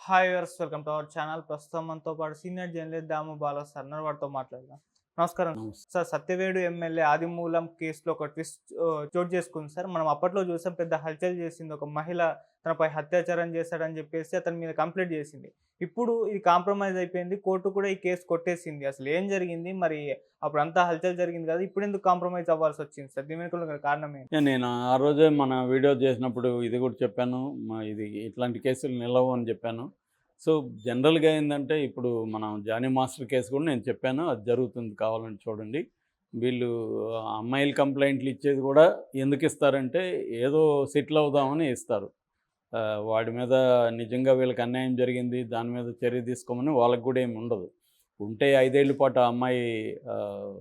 Hi viewers, welcome to our channel. ప్రస్తుతం మనతో పాటు సీనియర్ జర్నలిస్ట్ దాము బాలా సార్ ఉన్నారు. వారితో మాట్లాడదాం. నమస్కారం నమస్తే. సార్. సత్యవేడు ఎమ్మెల్యే ఆదిమూలం కేసులో ఒక ట్విస్ట్ చోటు చేసుకుంది సార్. మనం అప్పట్లో చూసాం, పెద్ద హల్చల్ చేసింది. ఒక మహిళ తనపై అత్యాచారం చేశాడని చెప్పేసి అతని మీద కంప్లైంట్ చేసింది. ఇప్పుడు ఇది కాంప్రమైజ్ అయిపోయింది. కోర్టు కూడా ఈ కేసు కొట్టేసింది. అసలు ఏం జరిగింది మరి? అప్పుడు అంతా హల్చల్ జరిగింది కదా, ఇప్పుడు ఎందుకు కాంప్రమైజ్ అవ్వాల్సి వచ్చింది సార్? దీని వెనుక కారణం ఏంటి? నేను ఆ రోజే మన వీడియో చేసినప్పుడు ఇది కూడా చెప్పాను. ఇది ఇట్లాంటి కేసులు నిలవు అని చెప్పాను. సో, జనరల్‌గా ఏందంటే ఇప్పుడు మనం జానీ మాస్టర్ కేసు కూడా నేను చెప్పాను. అది జరుగుతుంది, కావాలని చూడండి. వీళ్ళు అమ్మాయిలు కంప్లెయింట్లు ఇచ్చేది కూడా ఎందుకు ఇస్తారంటే ఏదో సెటిల్ అవుదామని ఇస్తారు. వాడి మీద నిజంగా వీళ్ళకి అన్యాయం జరిగింది, దాని మీద చర్య తీసుకోమని వాళ్ళకి కూడా ఏమి ఉండదు. ఉంటే 5 ఏళ్ల పాటు ఆ అమ్మాయి ఆహ్,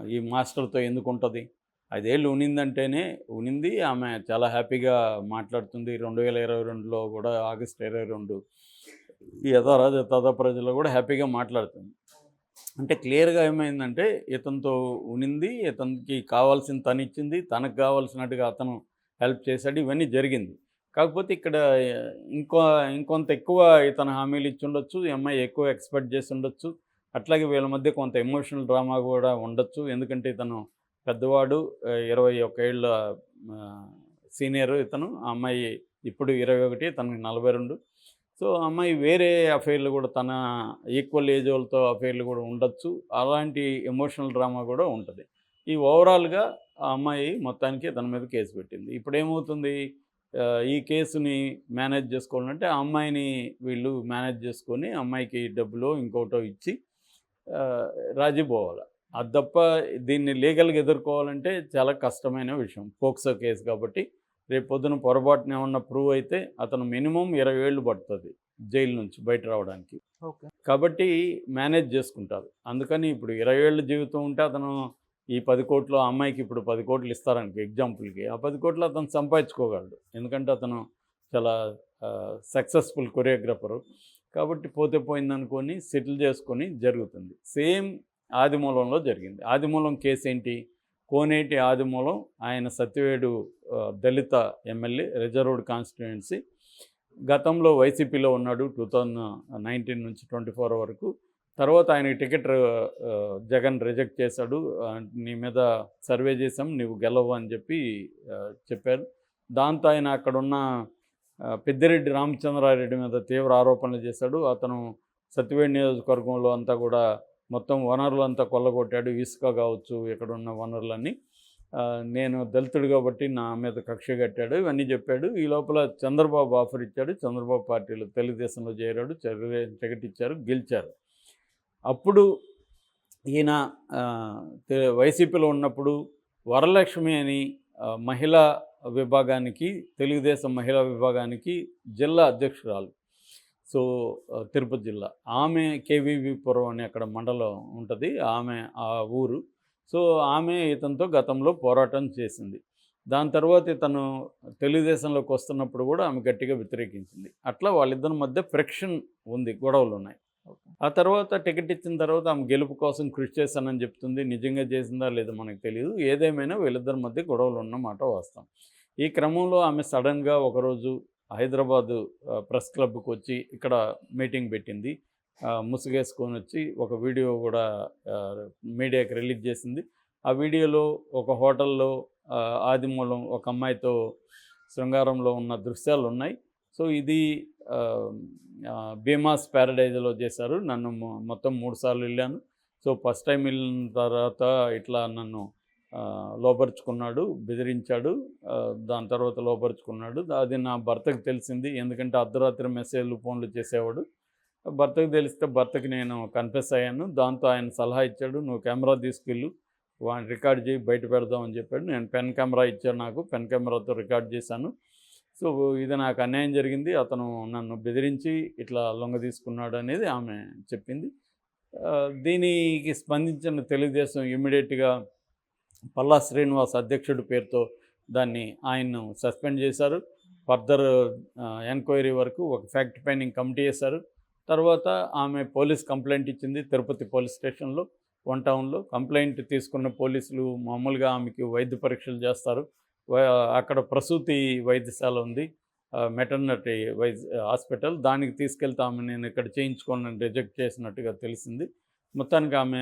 ఈ మాస్టర్‌తో ఎందుకుంటది? 5 ఏళ్ళు ఉనిందంటేనే ఉనింది. ఆమె చాలా హ్యాపీగా మాట్లాడుతుంది. 2022లో కూడా ఆగస్టు 22 ఈ యథారాజ తథా ప్రజల్లో కూడా హ్యాపీగా మాట్లాడుతుంది. అంటే క్లియర్‌గా ఏమైందంటే ఇతనితో ఉనింది, ఇతనికి కావాల్సింది తనిచ్చింది, తనకు కావాల్సినట్టుగా అతను హెల్ప్ చేశాడు. ఇవన్నీ జరిగింది. కాకపోతే ఇక్కడ ఇంకో ఇంకొంత ఎక్కువ ఇతను హామీలు ఇచ్చుండొచ్చు. ఈ అమ్మాయి ఎక్కువ ఎక్స్‌పెక్ట్ చేసుండొచ్చు. అట్లాగే వీళ్ళ మధ్య కొంత ఎమోషనల్ డ్రామా కూడా ఉండొచ్చు. ఎందుకంటే ఇతను పెద్దవాడు, 21 ఏళ్ళ ఆహ్, సీనియరు ఇతను. ఆ అమ్మాయి ఇప్పుడు 21, తనకి 42. సో, ఆ అమ్మాయి వేరే అఫైర్‌లు కూడా తన ఈక్వల్ ఏజ్ వాళ్ళతో అఫైర్‌లు కూడా ఉండొచ్చు. అలాంటి ఎమోషనల్ డ్రామా కూడా ఉంటది. ఈ ఓవరాల్‌గా ఆ అమ్మాయి మొత్తానికి తన మీద కేసు పెట్టింది. ఇప్పుడేమవుతుంది, ఈ కేసుని మేనేజ్ చేసుకోవాలంటే ఆ అమ్మాయిని వీళ్ళు మేనేజ్ చేసుకొని అమ్మాయికి డబ్బులో ఇంకోటో ఇచ్చి ఆహ్, రాజీ పోవాలి. అది తప్ప దీన్ని లీగల్‌గా ఎదుర్కోవాలంటే చాలా కష్టమైన విషయం. పోక్సో కేసు కాబట్టి రేపొద్దున పొరపాటున ఏమన్నా ప్రూవ్ అయితే అతను మినిమమ్ 20 ఏళ్ళు పడుతుంది జైలు నుంచి బయట రావడానికి. ఓకే. కాబట్టి మేనేజ్ చేసుకుంటారు. అందుకని ఇప్పుడు 20 ఏళ్ళ జీవితం ఉంటే అతను ఈ 10,00,00,000 ఆ అమ్మాయికి ఇప్పుడు 10,00,00,000 ఇస్తారనుకో ఎగ్జాంపుల్‌కి. ఆ 10,00,00,000 అతను సంపాదించుకోగలడు. ఎందుకంటే అతను చాలా సక్సెస్‌ఫుల్ కొరియోగ్రాఫరు. కాబట్టి పోతే పోయిందనుకోని సెటిల్ చేసుకొని జరుగుతుంది. సేమ్ ఆదిమూలంలో జరిగింది. ఆదిమూలం కేసు ఏంటి? కోనేటి ఆదిమూలం ఆయన సత్యవేడు దళిత ఎమ్మెల్యే, రిజర్వ్డ్ కాన్స్టిట్యుయెన్సీ. గతంలో వైసీపీలో ఉన్నాడు 2019 నుంచి 24 వరకు. తర్వాత ఆయనకి టికెట్ జగన్ రిజెక్ట్ చేశాడు. నీ మీద సర్వే చేసాం, నువ్వు గెలవు అని చెప్పారు. దాంతో ఆయన అక్కడున్న పెద్దిరెడ్డి రామచంద్రారెడ్డి మీద తీవ్ర ఆరోపణలు చేశాడు. అతను సత్యవేడు నియోజకవర్గంలో అంతా కూడా మొత్తం వనరులంతా కొల్లగొట్టాడు. ఇసుక కావచ్చు, ఇక్కడున్న వనరులన్నీ. నేను దళితుడు కాబట్టి నా మీద కక్ష కట్టాడు, ఇవన్నీ చెప్పాడు. ఈ లోపల చంద్రబాబు ఆఫర్ ఇచ్చాడు. చంద్రబాబు పార్టీలో తెలుగుదేశంలో చేరాడు. టికెట్ ఇచ్చారు, గెలిచారు. అప్పుడు ఈయన వైసీపీలో ఉన్నప్పుడు వరలక్ష్మి అని మహిళా విభాగానికి, తెలుగుదేశం మహిళా విభాగానికి జిల్లా అధ్యక్షురాలు. సో, తిరుపతి జిల్లా. ఆమె కేవీవీపురం అని అక్కడ మండలం ఉంటుంది. ఆమె ఆ ఊరు. సో, ఆమె ఇతనితో గతంలో పోరాటం చేసింది. దాని తర్వాత ఇతను తెలుగుదేశంలోకి వస్తున్నప్పుడు కూడా ఆమె గట్టిగా వ్యతిరేకించింది. అట్లా వాళ్ళిద్దరి మధ్య ఫ్రిక్షన్ ఉంది, గొడవలున్నాయి. ఆ తర్వాత టికెట్ ఇచ్చిన తర్వాత ఆమె గెలుపు కోసం కృషి చేశానని చెప్తుంది. నిజంగా చేసిందా లేదో మనకు తెలీదు. ఏదేమైనా వీళ్ళిద్దరి మధ్య గొడవలు ఉన్నమాట వాస్తవం. ఈ క్రమంలో ఆమె సడన్‌గా ఒకరోజు హైదరాబాదు ప్రెస్ క్లబ్‌కి వచ్చి ఇక్కడ మీటింగ్ పెట్టింది. ముసుగేసుకొని వచ్చి ఒక వీడియో కూడా మీడియాకి రిలీజ్ చేసింది. ఆ వీడియోలో ఒక హోటల్‌లో ఆదిమూలం ఒక అమ్మాయితో శృంగారంలో ఉన్న దృశ్యాలున్నాయి. సో, ఇది ఆహ్, భీమాస్ ప్యారడైజ్‌లో చేశారు. నన్ను మొత్తం 3 సార్లు వెళ్ళాను. సో, ఫస్ట్ టైం వెళ్ళిన తర్వాత ఇట్లా నన్ను లోపరుచుకున్నాడు, బెదిరించాడు. దాని తర్వాత లోపరుచుకున్నాడు. అది నా భర్తకు తెలిసింది. ఎందుకంటే అర్ధరాత్రి మెసేజ్‌లు, ఫోన్‌లు చేసేవాడు. భర్తకు తెలిస్తే భర్తకి నేను కన్ఫెస్ అయ్యాను. దాంతో ఆయన సలహా ఇచ్చాడు. "నువ్వు కెమెరా తీసుకెళ్ళు, వాడిని రికార్డ్ చేయి, బయట పెడదాం" అని చెప్పాడు. నేను పెన్ కెమెరా ఇచ్చారు నాకు. పెన్ కెమెరాతో రికార్డ్ చేశాను. సో, ఇది నాకు అన్యాయం జరిగింది. అతను నన్ను బెదిరించి ఇట్లా లొంగదీసుకున్నాడు అనేది ఆమె చెప్పింది. దీనికి స్పందించిన తెలుగుదేశం ఇమ్మీడియేట్‌గా పల్లా శ్రీనివాస్ అధ్యక్షుడి పేరుతో దాన్ని ఆయన్ను సస్పెండ్ చేశారు. ఫర్దర్ ఎంక్వైరీ వరకు ఒక ఫ్యాక్ట్ ఫైండింగ్ కమిటీ వేశారు. తర్వాత ఆమె పోలీస్ కంప్లైంట్ ఇచ్చింది తిరుపతి పోలీస్ స్టేషన్లో, వన్ టౌన్లో. కంప్లైంట్ తీసుకున్న పోలీసులు మామూలుగా ఆమెకి వైద్య పరీక్షలు చేస్తారు. అక్కడ ప్రసూతి వైద్యశాల ఉంది. Maternity wise hospital. దానికి తీసుకెళ్తే ఆమె నేను ఇక్కడ చేయించుకోనని రిజెక్ట్ చేసినట్టుగా తెలిసింది. మొత్తానికి ఆమె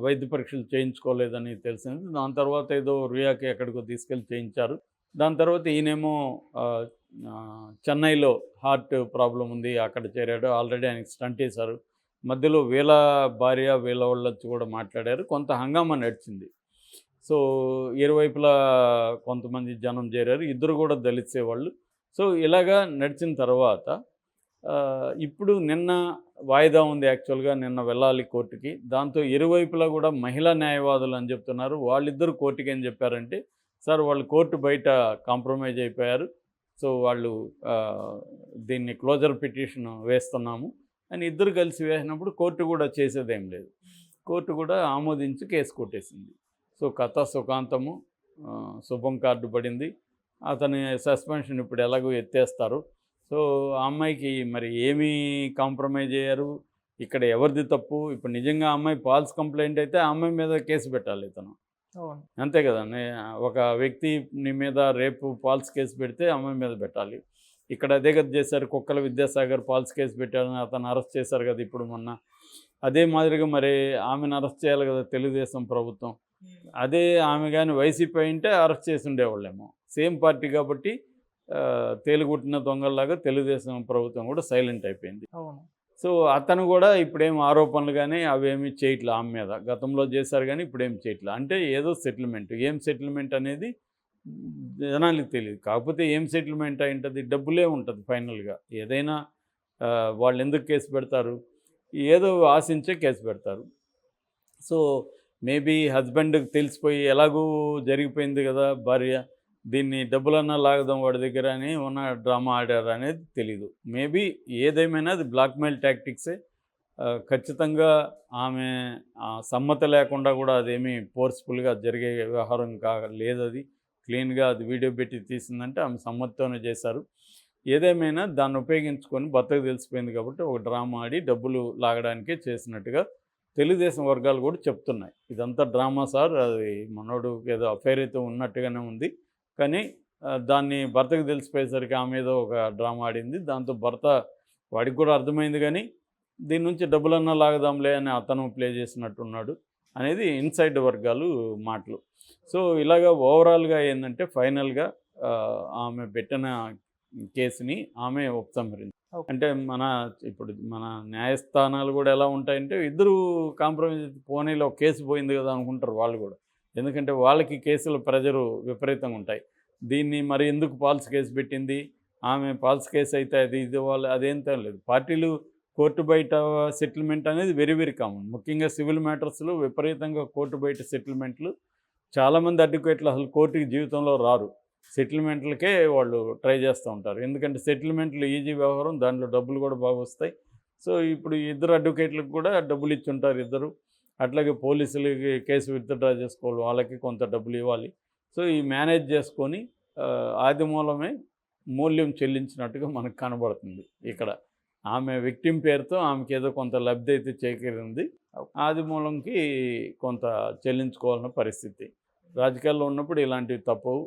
వైద్య పరీక్షలు చేయించుకోలేదని తెలిసింది. దాని తర్వాత ఏదో రుయాకి ఎక్కడికో తీసుకెళ్ళి చేయించారు. దాని తర్వాత ఈయనేమో చెన్నైలో హార్ట్ ప్రాబ్లం ఉంది, అక్కడ చేరాడు. ఆల్రెడీ ఆయనకి స్టంట్ వేశారు. మధ్యలో వీళ్ళ భార్య వీళ్ళ వాళ్ళు వచ్చి కూడా మాట్లాడారు. కొంత హంగామా నడిచింది. సో ఇరువైపులా కొంతమంది జనం చేరారు. ఇద్దరు కూడా దళిత్సే వాళ్ళు. సో ఇలాగా నడిచిన తర్వాత ఇప్పుడు నిన్న వాయిదా ఉంది. యాక్చువల్గా నిన్న వెళ్ళాలి కోర్టుకి. దాంతో ఇరువైపులా కూడా మహిళా న్యాయవాదులు అని చెప్తున్నారు. వాళ్ళిద్దరు కోర్టుకి ఏం చెప్పారంటే, సార్ వాళ్ళు కోర్టు బయట కాంప్రమైజ్ అయిపోయారు. సో వాళ్ళు దీన్ని క్లోజర్ పిటిషన్ వేస్తున్నాము అని ఇద్దరు కలిసి వేసినప్పుడు కోర్టు కూడా చేసేదేం లేదు. కోర్టు కూడా ఆమోదించి కేసు కొట్టేసింది. సో కథ సుఖాంతము, శుభం కార్డు పడింది. అతని సస్పెన్షన్ ఇప్పుడు ఎలాగో ఎత్తేస్తారు. సో ఆ అమ్మాయికి మరి ఏమీ కాంప్రమైజ్ అయ్యారు, ఇక్కడ ఎవరిది తప్పు? ఇప్పుడు నిజంగా ఆ అమ్మాయి ఫాల్స్ కంప్లైంట్ అయితే ఆ అమ్మాయి మీద కేసు పెట్టాలి ఇతను, అంతే కదా. ఒక వ్యక్తి నీ మీద రేపు ఫాల్స్ కేసు పెడితే అమ్మాయి మీద పెట్టాలి. ఇక్కడ అదే కదా చేశారు. కుక్కల విద్యాసాగర్ ఫాల్స్ కేసు పెట్టారని అతను అరెస్ట్ చేశారు కదా ఇప్పుడు మొన్న. అదే మాదిరిగా మరి ఆమెను అరెస్ట్ చేయాలి కదా తెలుగుదేశం ప్రభుత్వం. అదే ఆమె కానీ వైసీపీ అయింటే అరెస్ట్ చేసి ఉండేవాళ్ళేమో. సేమ్ పార్టీ కాబట్టి తేలుగుట్టిన దొంగల్లాగా తెలుగుదేశం ప్రభుత్వం కూడా సైలెంట్ అయిపోయింది. సో అతను కూడా ఇప్పుడేం ఆరోపణలు కానీ అవేమీ చేయట్లే ఆమె మీద. గతంలో చేశారు కానీ ఇప్పుడేం చేయట్లే. అంటే ఏదో సెటిల్మెంట్. ఏం సెటిల్మెంట్ అనేది జనానికి తెలియదు. కాకపోతే ఏం సెటిల్మెంట్ అయి ఉంటుంది? డబ్బులే ఉంటుంది ఫైనల్గా. ఏదైనా వాళ్ళు ఎందుకు కేసు పెడతారు? ఏదో ఆశించే కేసు పెడతారు. సో మేబీ హస్బెండ్కి తెలిసిపోయి ఎలాగూ జరిగిపోయింది కదా భార్య, దీన్ని డబ్బులన్నా లాగదాం వాడి దగ్గర అని ఉన్న డ్రామా ఆడారు అనేది తెలీదు. మేబీ ఏదేమైనా అది బ్లాక్మెయిల్ టాక్టిక్సే. ఖచ్చితంగా ఆమె సమ్మతి లేకుండా కూడా అదేమీ ఫోర్స్ఫుల్గా జరిగే వ్యవహారం లేదు. అది క్లీన్గా అది వీడియో పెట్టి తీసిందంటే ఆమె సమ్మతితోనే చేశారు. ఏదేమైనా దాన్ని ఉపయోగించుకొని భర్తకు తెలిసిపోయింది కాబట్టి ఒక డ్రామా ఆడి డబ్బులు లాగడానికే చేసినట్టుగా తెలుగుదేశం వర్గాలు కూడా చెప్తున్నాయి. ఇదంతా డ్రామా సార్, అది మనోడు ఏదో అఫైర్ అయితే ఉన్నట్టుగానే ఉంది, కానీ దాన్ని భర్తకు తెలిసిపోయేసరికి ఆమె ఏదో ఒక డ్రామా ఆడింది. దాంతో భర్త వాడికి కూడా అర్థమైంది, కానీ దీని నుంచి డబ్బులన్నా లాగదాంలే అని అతను ప్లే చేసినట్టున్నాడు అనేది ఇన్సైడ్ వర్గాలు మాటలు. సో ఇలాగా ఓవరాల్గా ఏంటంటే ఫైనల్గా ఆమె పెట్టిన కేసుని ఆమె ఉపసంహరించింది. అంటే ఇప్పుడు మన న్యాయస్థానాలు కూడా ఎలా ఉంటాయంటే ఇద్దరు కాంప్రమైజ్ పోనీలో కేసు పోయింది కదా అనుకుంటారు వాళ్ళు కూడా. ఎందుకంటే వాళ్ళకి కేసుల ప్రెజరు విపరీతంగా ఉంటాయి. దీన్ని మరి ఎందుకు ఫాల్స్ కేసు పెట్టింది, ఆమె ఫాల్స్ కేసు అయితే అది ఇది వాళ్ళు అదేంతో లేదు. పార్టీలు కోర్టు బయట సెటిల్మెంట్ అనేది వెరీ వెరీ కామన్. ముఖ్యంగా సివిల్ మ్యాటర్స్లో విపరీతంగా కోర్టు బయట సెటిల్మెంట్లు. చాలామంది అడ్వకేట్లు అసలు కోర్టుకి జీవితంలో రారు, సెటిల్మెంట్లకే వాళ్ళు ట్రై చేస్తూ ఉంటారు. ఎందుకంటే సెటిల్మెంట్లు ఈజీ వ్యవహారం, దాంట్లో డబ్బులు కూడా బాగా వస్తాయి. సో ఇప్పుడు ఇద్దరు అడ్వకేట్లకు కూడా డబ్బులు ఇచ్చి ఉంటారు ఇద్దరు. అట్లాగే పోలీసులకి కేసు విత్డ్రా చేసుకోవాలి, వాళ్ళకి కొంత డబ్బులు ఇవ్వాలి. సో ఈ మేనేజ్ చేసుకొని ఆదిమూలమే మూల్యం చెల్లించినట్టుగా మనకు కనబడుతుంది ఇక్కడ. ఆమె విక్టిమ్ పేరుతో ఆమెకి ఏదో కొంత లబ్ధి అయితే చేకూరింది, ఆదిమూలంకి కొంత చెల్లించుకోవాలన్న పరిస్థితి. రాజకీయాల్లో ఉన్నప్పుడు ఇలాంటివి తప్పవు.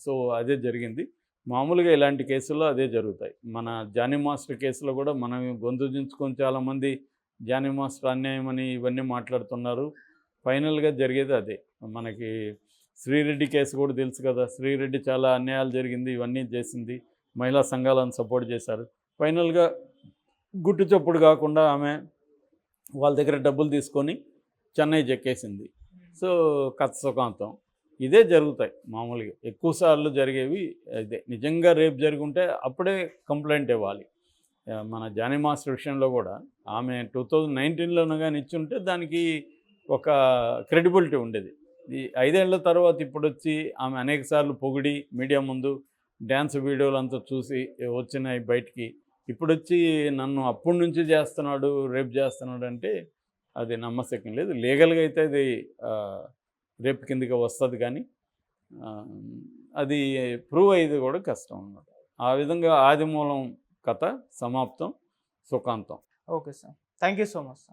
సో అదే జరిగింది. మామూలుగా ఇలాంటి కేసుల్లో అదే జరుగుతాయి. మన జానీ మాస్టర్ కేసులో కూడా మనం గొంతు దించుకొని చాలామంది జానీ మాస్టర్ అన్యాయమని ఇవన్నీ మాట్లాడుతున్నారు. ఫైనల్గా జరిగేది అదే. మనకి శ్రీరెడ్డి కేసు కూడా తెలుసు కదా. శ్రీరెడ్డి చాలా అన్యాయాలు జరిగింది, ఇవన్నీ చేసింది, మహిళా సంఘాలను సపోర్ట్ చేశారు. ఫైనల్గా గుట్టు చప్పుడు కాకుండా ఆమె వాళ్ళ దగ్గర డబ్బులు తీసుకొని చెన్నై చెక్కేసింది. సో కథ సుఖాంతం. ఇదే జరుగుతాయి మామూలుగా. ఎక్కువసార్లు జరిగేవి ఇదే. నిజంగా రేపు జరుగుంటే అప్పుడే కంప్లైంట్ ఇవ్వాలి. మన జానీ మాస్టర్ విషయంలో కూడా ఆమె 2019లోనూ కానీ ఇచ్చుంటే దానికి ఒక క్రెడిబిలిటీ ఉండేది. ఈ 5 ఏళ్ల తర్వాత ఇప్పుడు వచ్చి ఆమె అనేక సార్లు పొగిడి మీడియా ముందు డ్యాన్స్ వీడియోలు అంతా చూసి వచ్చినాయి బయటికి. ఇప్పుడు వచ్చి నన్ను అప్పటి నుంచి చేస్తున్నాడు, రేపు చేస్తున్నాడు అంటే అది నమ్మశక్యం లేదు. లీగల్గా అయితే అది రేపు కిందకి వస్తుంది, కానీ అది ప్రూవ్ అయ్యేది కూడా కష్టం అన్నమాట. ఆ విధంగా ఆదిమూలం కథ సమాప్తం, సుఖాంతం. Okay sir, thank you so much sir.